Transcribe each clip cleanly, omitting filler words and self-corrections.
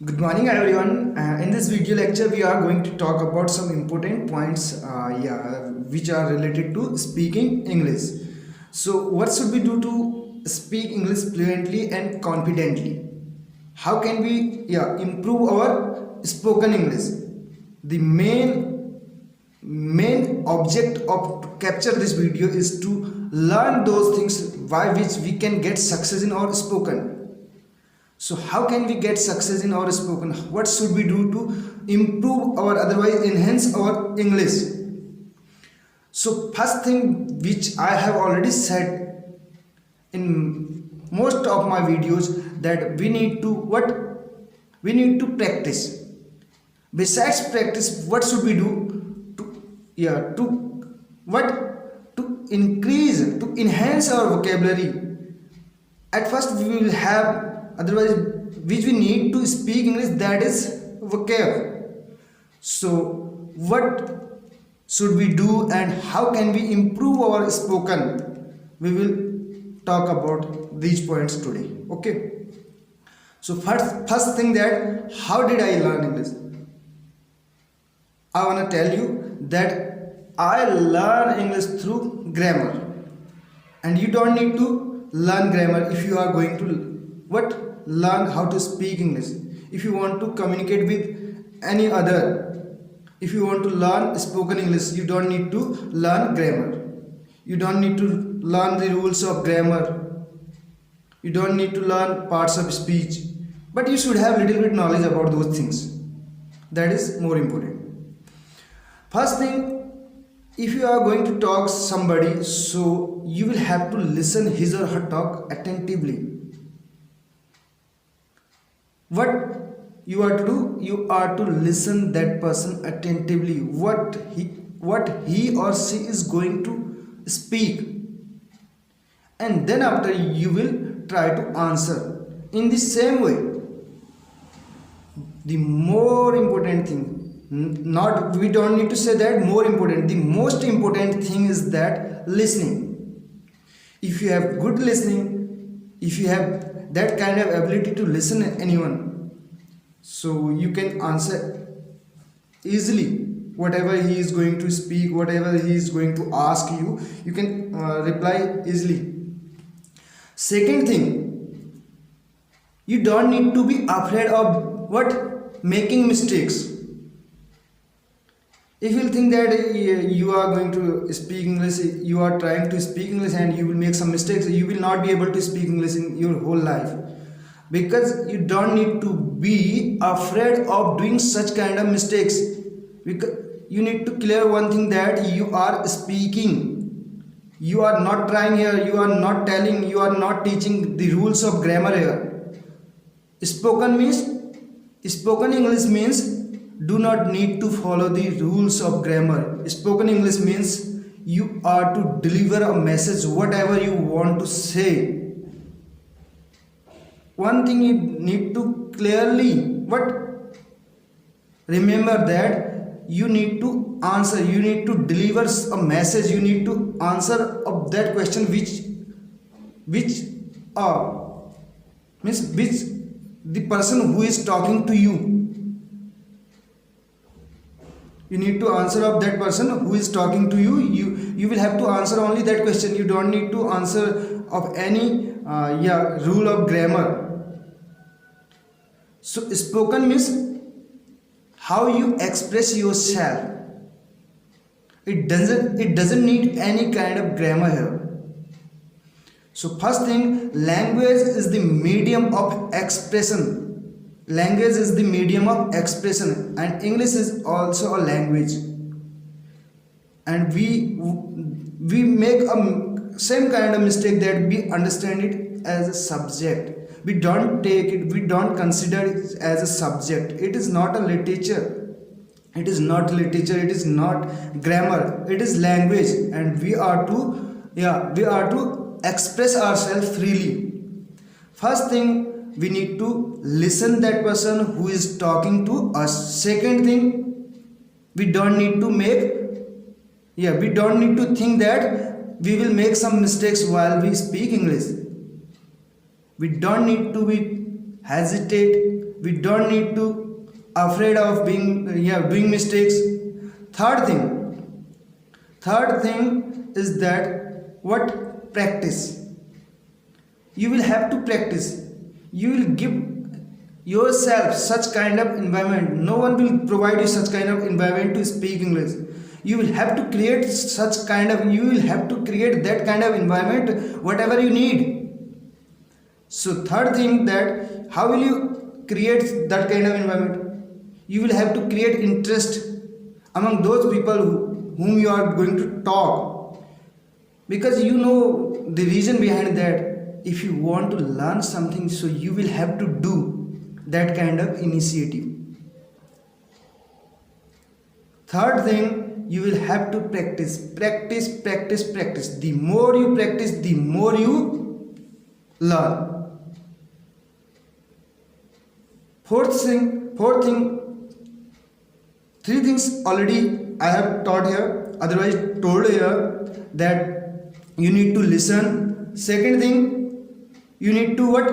Good morning everyone. In this video lecture we are going to talk about some important points which are related to speaking English. So what should we do to speak English fluently and confidently? How can we improve our spoken English? The main object of to capture this video is to learn those things by which we can get success in our spoken. So how can we get success in our spoken? What should we do to improve our otherwise enhance our English? So first thing which I have already said in most of my videos that we need to practice. Besides practice, what should we do to increase to enhance our vocabulary? At first we will have otherwise which we need to speak English, that is vocab. So what should we do and how can we improve our spoken? We will talk about these points today. Okay, so first thing, that how did I learn English? I want to tell you that I learn English through grammar, and you don't need to learn grammar if you are going to learn how to speak English. If you want to communicate with any other, if you want to learn spoken English, you don't need to learn grammar, you don't need to learn the rules of grammar, you don't need to learn parts of speech, but you should have little bit knowledge about those things. That is more important. First thing, if you are going to talk somebody, so you will have to listen his or her talk attentively. What you are to do, you are to listen that person attentively, what he or she is going to speak, and then after you will try to answer in the same way. The more important thing, not we don't need to say that more important, the most important thing is that listening. If you have good listening, if you have that kind of ability to listen to anyone, so you can answer easily whatever he is going to speak, whatever he is going to ask you, you can reply easily. Second thing, you don't need to be afraid of making mistakes. If you think that you are going to speak English, you are trying to speak English and you will make some mistakes, you will not be able to speak English in your whole life, because you don't need to be afraid of doing such kind of mistakes. Because you need to clear one thing, that you are speaking, you are not trying here, you are not telling, you are not teaching the rules of grammar here. Spoken English means do not need to follow the rules of grammar. Spoken English means you are to deliver a message, whatever you want to say. One thing you need to clearly remember, that you need to answer, you need to deliver a message, you need to answer of that question which the person who is talking to you. You need to answer of that person who is talking to you. You will have to answer only that question. You don't need to answer of any rule of grammar. So spoken means how you express yourself. It doesn't need any kind of grammar here. So first thing, language is the medium of expression. Language is the medium of expression, and English is also a language. And we make a same kind of mistake, that we understand it as a subject. We don't take it, we don't consider it as a subject. It is not a literature. It is not literature, it is not grammar, it is language, and we are to express ourselves freely. First thing, we need to listen that person who is talking to us. Second thing, we don't need to think that we will make some mistakes while we speak English. We don't need to be hesitate We don't need to afraid of being doing mistakes. Third thing, third thing is that what? Practice. You will have to practice. You will give yourself such kind of environment. No one will provide you such kind of environment to speak English. You will have to create such kind of, you will have to create that kind of environment, whatever you need. So third thing, that how will you create that kind of environment? You will have to create interest among those people whom you are going to talk, because you know the reason behind that. If you want to learn something, so you will have to do that kind of initiative. Third thing, you will have to practice. The more you practice, the more you learn. Fourth thing, three things already I have taught here, otherwise told here, that you need to listen. Second thing, you need to what?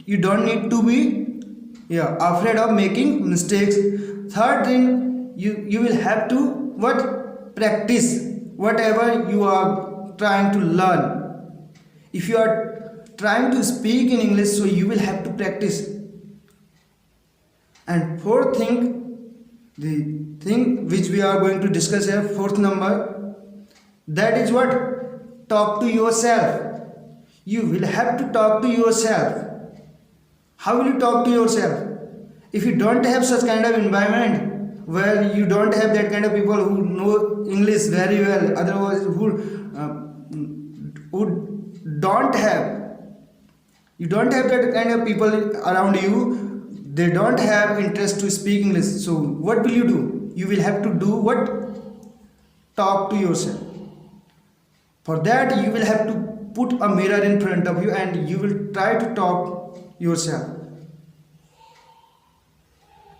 You don't need to be afraid of making mistakes. Third thing, you will have to what? Practice whatever you are trying to learn. If you are trying to speak in English, so you will have to practice. And fourth thing, the thing which we are going to discuss here, fourth number, that is what? Talk to yourself. You will have to talk to yourself. How will you talk to yourself? If you don't have such kind of environment where you don't have that kind of people who know English very well, otherwise who don't have, you don't have that kind of people around you, they don't have interest to speak English. So what will you do? You will have to do what? Talk to yourself. For that, you will have to put a mirror in front of you and you will try to talk yourself.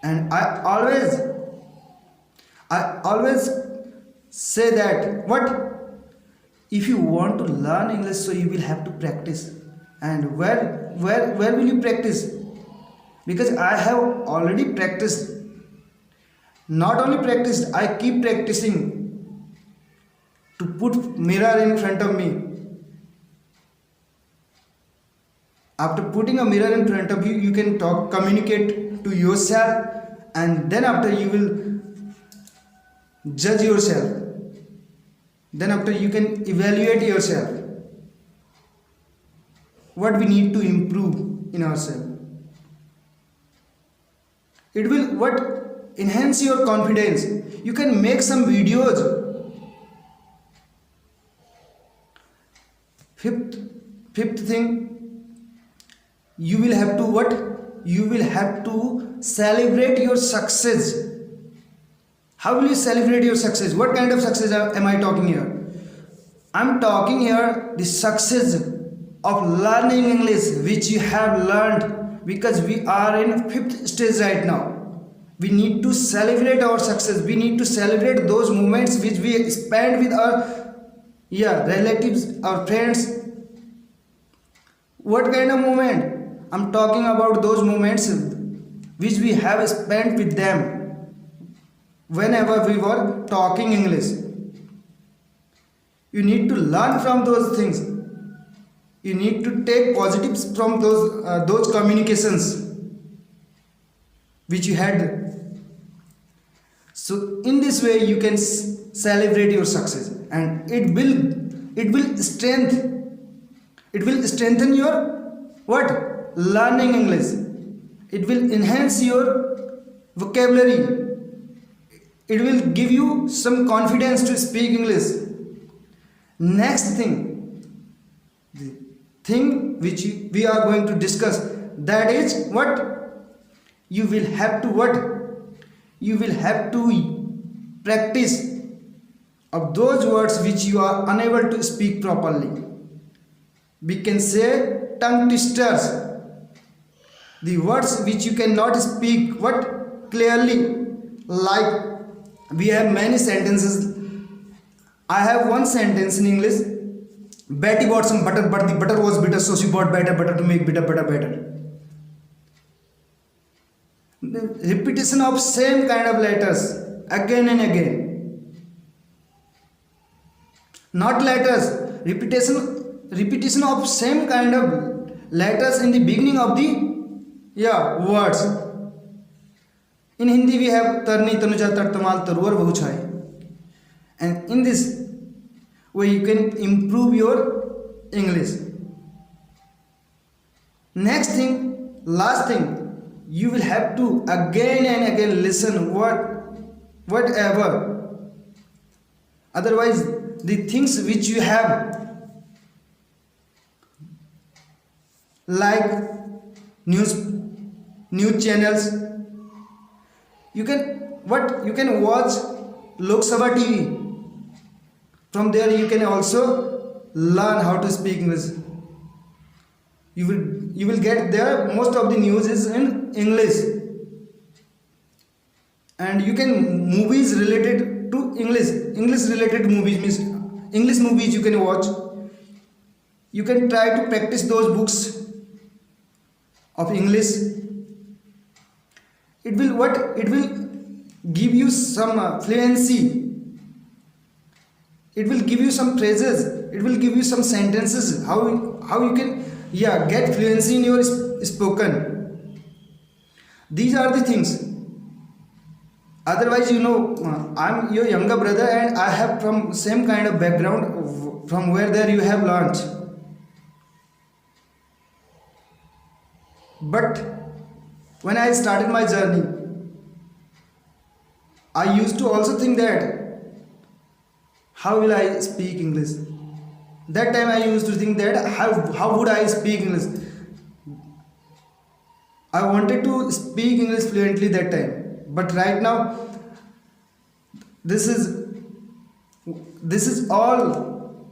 And I always say that what? If you want to learn English, so you will have to practice. And where will you practice? Because I have already practiced. Not only practiced, I keep practicing to put mirror in front of me. After putting a mirror in front of you, you can talk, communicate to yourself, and then after you will judge yourself. Then after you can evaluate yourself. What we need to improve in ourselves. It will what? Enhance your confidence. You can make some videos. Fifth thing, you will have to what? You will have to celebrate your success. How will you celebrate your success? What kind of success am I talking here? I'm talking here the success of learning English, which you have learned, because we are in fifth stage right now. We need to celebrate our success. We need to celebrate those moments which we spend with our relatives, our friends. What kind of moment? I'm talking about those moments which we have spent with them whenever we were talking English. You need to learn from those things. You need to take positives from those communications which you had. So in this way you can celebrate your success, and it will strengthen your what? Learning English. It will enhance your vocabulary. It will give you some confidence to speak English. Next thing, the thing which we are going to discuss, that is what? You will have to what? You will have to practice of those words which you are unable to speak properly. We can say tongue twisters. The words which you cannot speak what? Clearly. Like we have many sentences. I have one sentence in English. Betty bought some butter, but the butter was bitter, so she bought better butter to make bitter butter better. The repetition of same kind of letters again and again. Not letters, repetition of same kind of letters in the beginning of the words. In Hindi we have Tarni, Tanuja, Tartamal, Taruar, Bahuchai. And in this way you can improve your English. Next thing, last thing, you will have to again and again listen whatever. Otherwise the things which you have, like news channels, you can watch Lok Sabha TV. From there you can also learn how to speak English. You will get there, most of the news is in English. And you can movies related to English related movies, means English movies you can watch. You can try to practice those books of English. It will give you some fluency. It will give you some phrases, it will give you some sentences, how you can get fluency in your spoken. These are the things. Otherwise, I'm your younger brother and I have from same kind of background from where there you have learned. But when I started my journey, I used to also think that how will I speak English? That time I used to think that how would I speak English? I wanted to speak English fluently that time. But right now, this is all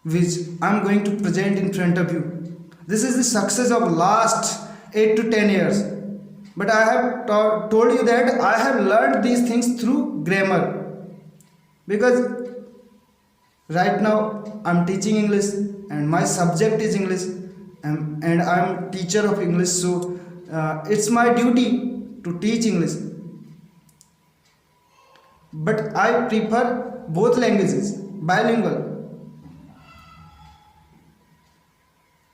which I'm going to present in front of you. This is the success of last 8 to 10 years. But I have told you that I have learned these things through grammar. Because right now I'm teaching English and my subject is English, and I'm teacher of English, so it's my duty to teach English. But I prefer both languages, bilingual.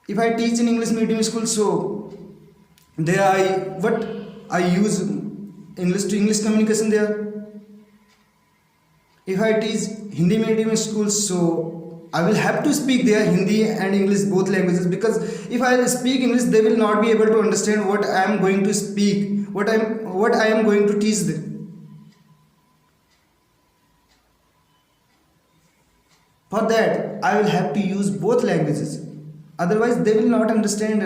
If I teach in English medium school, so there I use English to English communication there. If I teach Hindi medium school, so I will have to speak there Hindi and English, both languages, because if I speak English, they will not be able to understand what I am going to speak, what I am going to teach them. For that, I will have to use both languages. Otherwise, they will not understand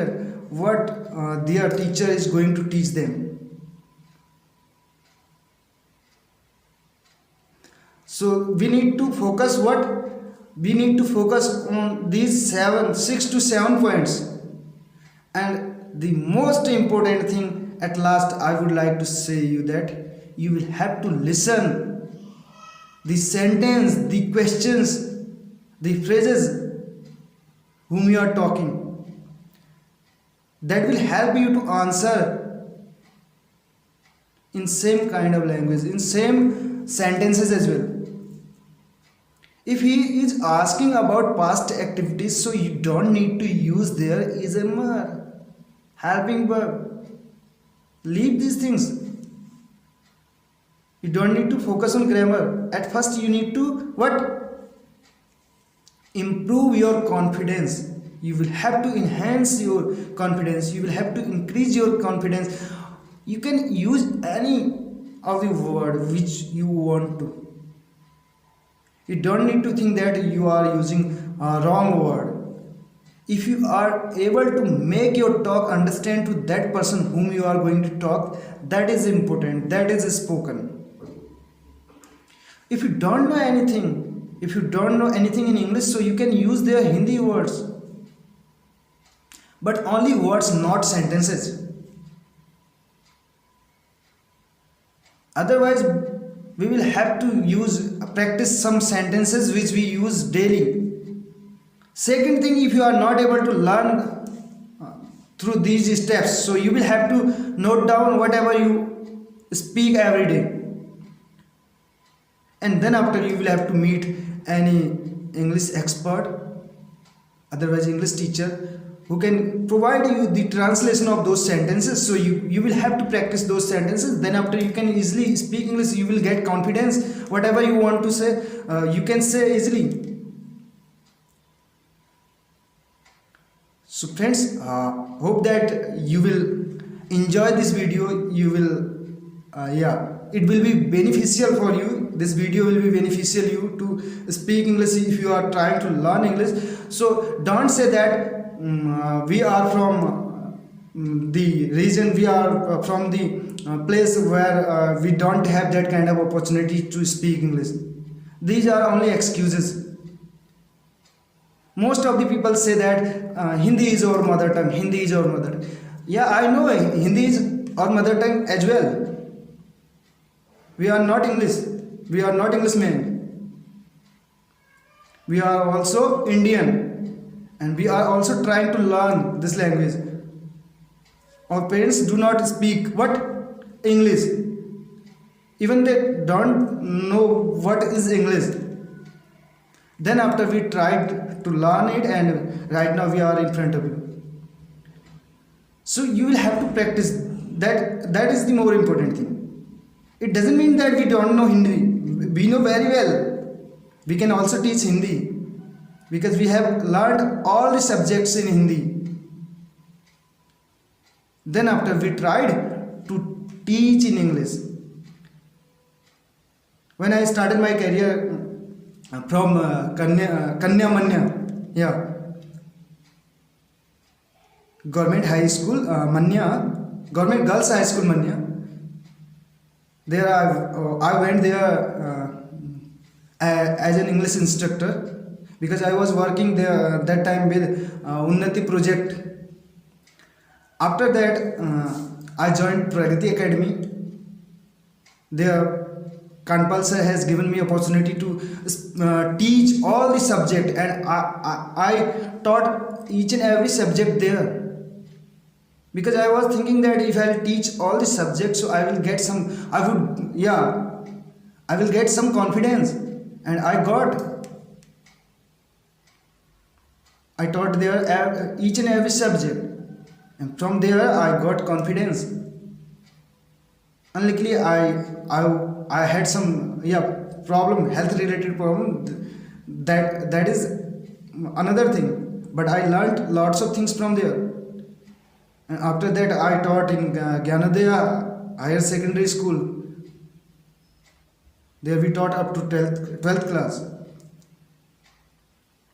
what their teacher is going to teach them. So we need to focus on these 6 to 7 points. And the most important thing at last, I would like to say you that you will have to listen the sentence, the questions, the phrases whom you are talking. That will help you to answer in same kind of language, in same sentences as well. If he is asking about past activities, so you don't need to use there is a helping verb. Leave these things. You don't need to focus on grammar. At first you need to improve your confidence. You will have to enhance your confidence. You will have to increase your confidence. You can use any of the word which you want to. You don't need to think that you are using a wrong word. If you are able to make your talk understand to that person whom you are going to talk, that is important. That is spoken. If you don't know anything in English, so you can use their Hindi words. But only words, not sentences. Otherwise, we will have to practice some sentences which we use daily. Second thing, if you are not able to learn through these steps. So you will have to note down whatever you speak every day, and then after you will have to meet any English expert, otherwise English teacher, who can provide you the translation of those sentences. So you will have to practice those sentences. Then after you can easily speak English, you will get confidence. Whatever you want to say, you can say easily. So friends, hope that you will enjoy this video. You will it will be beneficial for you. This video will be beneficial you to speak English if you are trying to learn English. So don't say that we are from the region, we are from the place where we don't have that kind of opportunity to speak English. These are only excuses. Most of the people say that Hindi is our mother tongue, Hindi is our mother tongue. Yeah, I know Hindi is our mother tongue as well. We are not English, we are not Englishmen. We are also Indian, and we are also trying to learn this language. Our parents do not speak what? English. Even they don't know what is English. Then after we tried to learn it, and right now we are in front of you. So you will have to practice. That is the more important thing. It doesn't mean that we don't know Hindi. We know very well. We can also teach Hindi, because we have learned all the subjects in Hindi. Then after we tried to teach in English. When I started my career from Kanya Manya, Government High School Manya, Government Girls High School Manya. There I went there as an English instructor, because I was working there that time with Unnati project. After that, I joined Pragati Academy. There, Kanpal sir has given me opportunity to teach all the subject, and I taught each and every subject there, because I was thinking that if I teach all the subjects, so I will get some confidence, and I taught there each and every subject, and from there I got confidence. Unluckily, I had some problem, health related problem. That is another thing, but I learned lots of things from there. And after that, I taught in Gyanodaya Higher Secondary School. There we taught up to 12th class.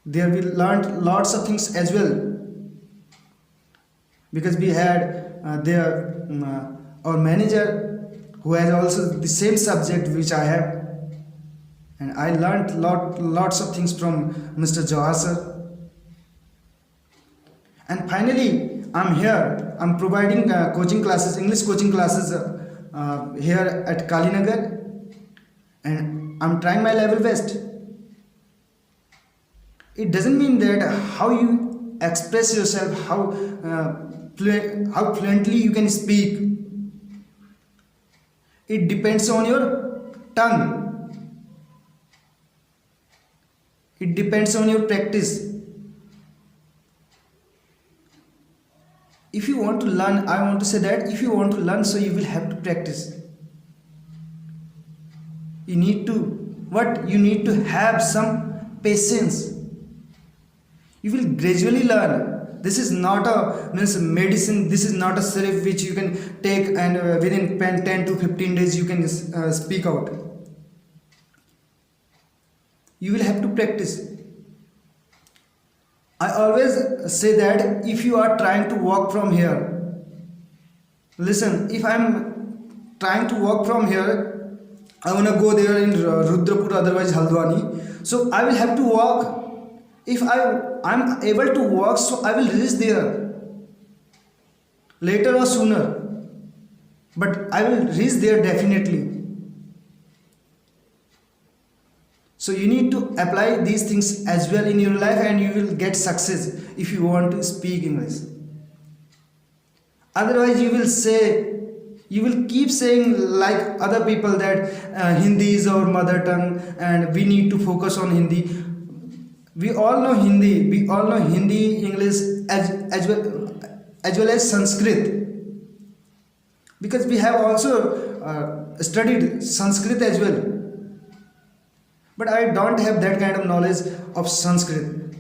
There we learned lots of things as well, because we had there our manager who has also the same subject which I have, and I learned lots of things from Mr. Johar sir. And finally, I'm here. I'm providing coaching classes, English coaching classes here at Kalinagar, and I'm trying my level best. It doesn't mean that how you express yourself, how fluently you can speak. It depends on your tongue. It depends on your practice. If you want to learn, I want to say that if you want to learn, so you will have to practice. You need to have some patience. You will gradually learn. This is not a medicine. This is not a syrup which you can take and within 10 to 15 days you can speak out. You will have to practice. I always say that if you are trying to walk from here, listen, if I'm trying to walk from here, I want to go there in Rudrapur, otherwise Haldwani. So I will have to walk. If I'm able to walk, so I will reach there later or sooner. But I will reach there definitely. So you need to apply these things as well in your life, and you will get success if you want to speak English. Otherwise you will keep saying like other people that Hindi is our mother tongue and we need to focus on Hindi. We all know Hindi, English, as well as Sanskrit, because we have also studied Sanskrit as well. But I don't have that kind of knowledge of Sanskrit,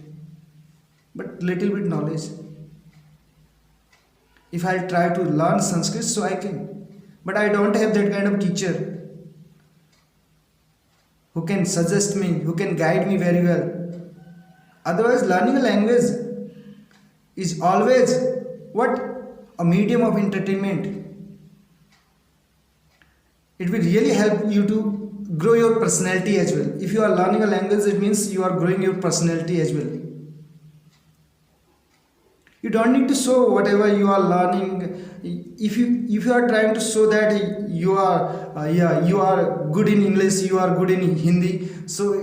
but little bit knowledge. If I try to learn Sanskrit, so I can, but I don't have that kind of teacher who can suggest me, who can guide me very well. Otherwise, learning a language is always what, a medium of entertainment. It will really help you to grow your personality as well. If you are learning a language, it means you are growing your personality as well. You don't need to show whatever you are learning. If you are trying to show that you are you are good in English, you are good in Hindi, so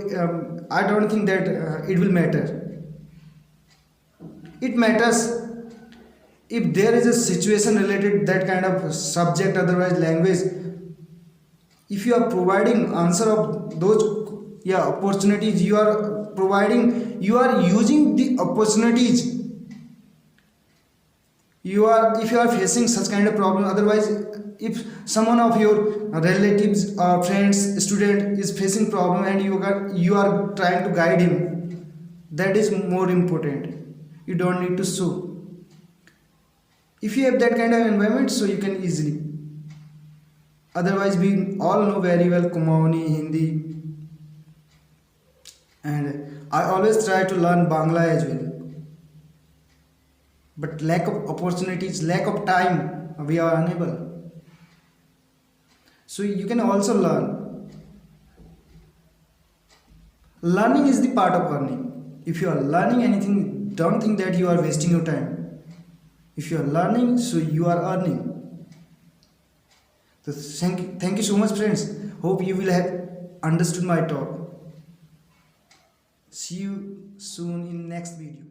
I don't think that it will matter. It matters if there is a situation related that kind of subject, otherwise language. If you are providing answer of those opportunities, you are providing, you are using the opportunities. If you are facing such kind of problem, otherwise if someone of your relatives or friends, student is facing problem and you are trying to guide him, that is more important. You don't need to show. If you have that kind of environment, so you can easily. Otherwise we all know very well Kumaoni, Hindi, and I always try to learn Bangla as well. But lack of opportunities, lack of time, we are unable. So you can also learn. Learning is the part of earning. If you are learning anything, don't think that you are wasting your time. If you are learning, so you are earning. So thank you so much, friends. Hope you will have understood my talk. See you soon in next video.